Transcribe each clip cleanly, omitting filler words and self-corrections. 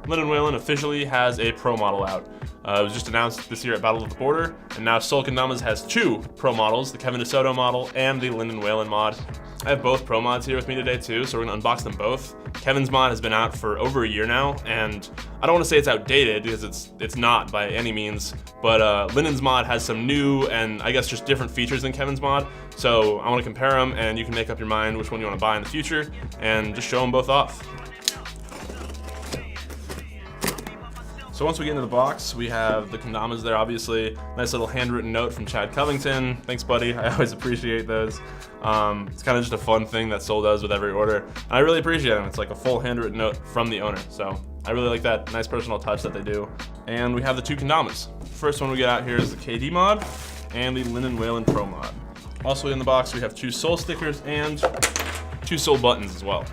Linden Whelan officially has a pro model out. It was just announced this year at Battle of the Border, and now Soul Kendamas has two pro models, the Kevin Desoto model and the Linden Whelan mod. I have both pro mods here with me today too, so we're gonna unbox them both. Kevin's mod has been out for over a year now, and I don't want to say it's outdated because it's not by any means, but Linden's mod has some new and I guess just different features than Kevin's mod, so I want to compare them and you can make up your mind which one you want to buy in the future and just show them both off. So once we get into the box, we have the Kendamas there, obviously. Nice little handwritten note from Chad Covington. Thanks, buddy. I always appreciate those. It's kind of just a fun thing that Soul does with every order. And I really appreciate them. It's like a full handwritten note from the owner. So I really like that nice personal touch that they do. And we have the two Kendamas. First one we get out here is the KD mod and the Linden Whelan Pro mod. Also in the box, we have two Soul stickers and two Soul buttons as well.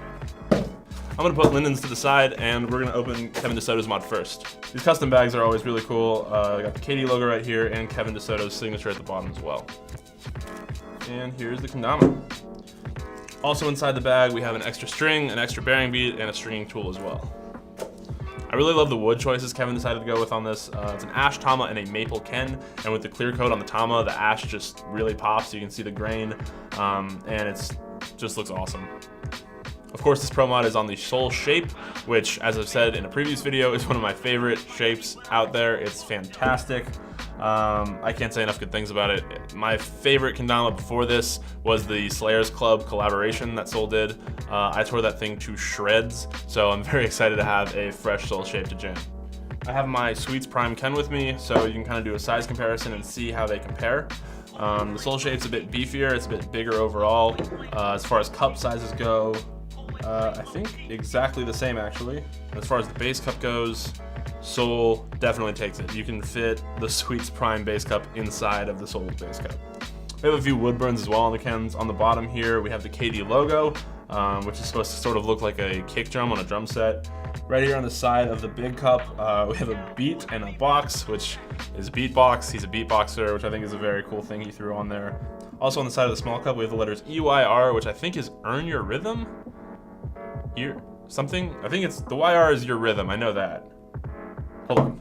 I'm gonna put Linden's to the side and we're gonna open Kevin Desoto's mod first. These custom bags are always really cool. I got the KD logo right here and Kevin Desoto's signature at the bottom as well. And here's the kendama. Also inside the bag, we have an extra string, an extra bearing bead, and a stringing tool as well. I really love the wood choices Kevin decided to go with on this. It's an ash tama and a maple ken, and with the clear coat on the tama, the ash just really pops. You can see the grain, and it just looks awesome. Of course, this pro mod is on the Soul shape, which, as I've said in a previous video, is one of my favorite shapes out there. It's fantastic. I can't say enough good things about it. My favorite kendama before this was the Slayers Club collaboration that Soul did. I tore that thing to shreds, so I'm very excited to have a fresh Soul shape to jam. I have my Sweets Prime Ken with me, so you can kind of do a size comparison and see how they compare. The Soul shape's a bit beefier, it's a bit bigger overall. As far as cup sizes go, I think exactly the same actually. As far as the base cup goes, Soul definitely takes it. You can fit the Sweets Prime base cup inside of the Soul base cup. We have a few wood burns as well on the Kens. On the bottom here, we have the KD logo, which is supposed to sort of look like a kick drum on a drum set. Right here on the side of the big cup, we have a beat and a box, which is Beatbox. He's a beatboxer, which I think is a very cool thing he threw on there. Also on the side of the small cup, we have the letters EYR, which I think is Earn Your Rhythm. Here, something, I think it's, the YR is your rhythm, I know that. Hold on.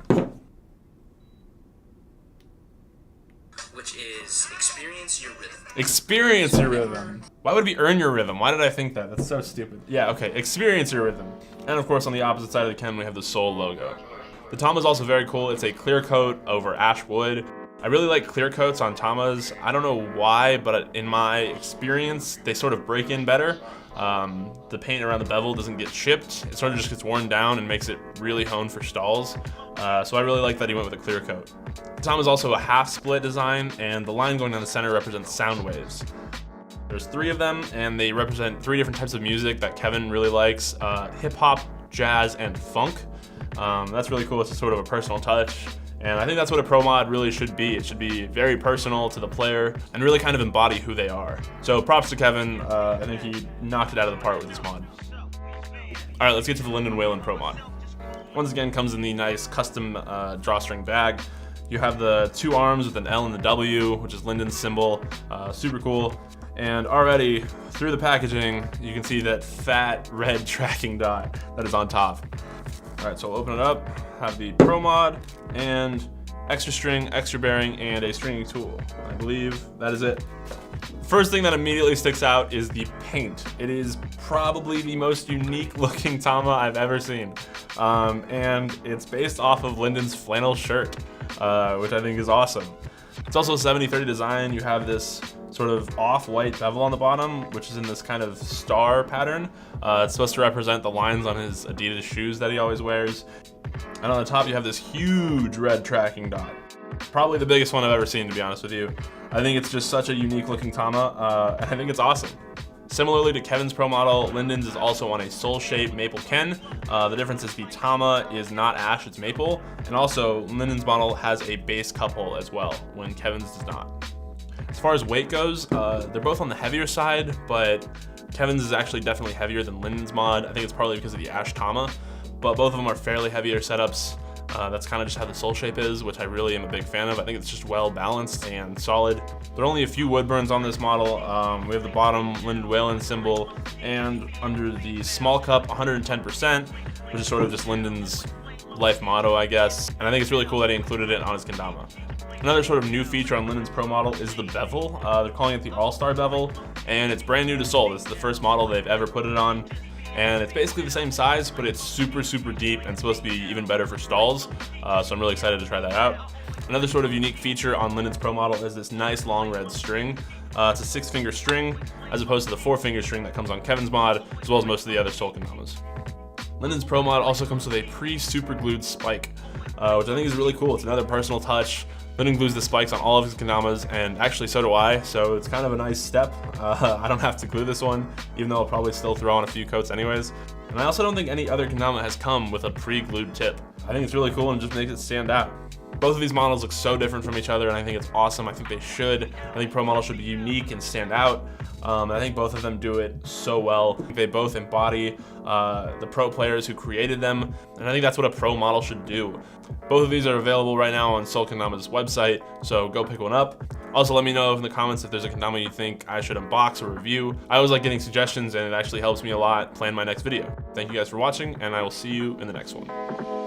Which is experience your rhythm. Experience your rhythm. Why would it be earn your rhythm? Why did I think that? That's so stupid. Yeah, okay, experience your rhythm. And of course on the opposite side of the Ken, we have the Soul logo. The tama is also very cool. It's a clear coat over ash wood. I really like clear coats on tamas. I don't know why, but in my experience, they sort of break in better. The paint around the bevel doesn't get chipped. It sort of just gets worn down and makes it really honed for stalls. So I really like that he went with a clear coat. The tama is also a half split design, and the line going down the center represents sound waves. There's three of them, and they represent three different types of music that Kevin really likes: hip hop, jazz, and funk. That's really cool. It's a sort of a personal touch. And I think that's what a pro mod really should be. It should be very personal to the player and really kind of embody who they are. So props to Kevin. I think he knocked it out of the park with this mod. All right, let's get to the Linden Whelan Pro mod. Once again, comes in the nice custom drawstring bag. You have the two arms with an L and a W, which is Linden's symbol. Super cool. And already through the packaging, you can see that fat red tracking dot that is on top. All right, so we'll open it up, have the pro mod, and extra string, extra bearing, and a stringing tool. I believe that is it. First thing that immediately sticks out is the paint. It is probably the most unique looking tama I've ever seen. And it's based off of Linden's flannel shirt, which I think is awesome. It's also a 70-30 design. You have this sort of off-white bevel on the bottom, which is in this kind of star pattern. It's supposed to represent the lines on his Adidas shoes that he always wears. And on the top, you have this huge red tracking dot. Probably the biggest one I've ever seen, to be honest with you. I think it's just such a unique looking tama, and I think it's awesome. Similarly to Kevin's pro model, Linden's is also on a Soul shape maple ken. The difference is the tama is not ash, it's maple. And also, Linden's model has a base cup hole as well, when Kevin's does not. As far as weight goes, they're both on the heavier side, but Kevin's is actually definitely heavier than Linden's mod. I think it's partly because of the ash tama, but both of them are fairly heavier setups. That's kind of just how the sole shape is, which I really am a big fan of. I think it's just well balanced and solid. There are only a few wood burns on this model. We have the bottom Linden Whelan symbol, and under the small cup, 110%, which is sort of just Linden's life motto, I guess. And I think it's really cool that he included it on his kendama. Another sort of new feature on Linden's Pro model is the bevel. They're calling it the All-Star bevel, and it's brand new to sole. This is the first model they've ever put it on, and it's basically the same size, but it's super, super deep and supposed to be even better for stalls. So I'm really excited to try that out. Another sort of unique feature on Linden's Pro model is this nice long red string. It's a 6-finger string, as opposed to the 4-finger string that comes on Kevin's mod, as well as most of the other sole kendamas. Linden's Pro mod also comes with a pre-super glued spike, which I think is really cool. It's another personal touch. Linden glues the spikes on all of his kendamas, and actually so do I, so it's kind of a nice step. I don't have to glue this one, even though I'll probably still throw on a few coats anyways. And I also don't think any other kendama has come with a pre-glued tip. I think it's really cool and just makes it stand out. Both of these models look so different from each other, and I think it's awesome. I think they should. I think Pro models should be unique and stand out. I think both of them do it so well. I think they both embody the pro players who created them, and I think that's what a pro model should do. Both of these are available right now on Sole Kendama's website, so go pick one up. Also, let me know in the comments if there's a kendama you think I should unbox or review. I always like getting suggestions, and it actually helps me a lot plan my next video. Thank you guys for watching, and I will see you in the next one.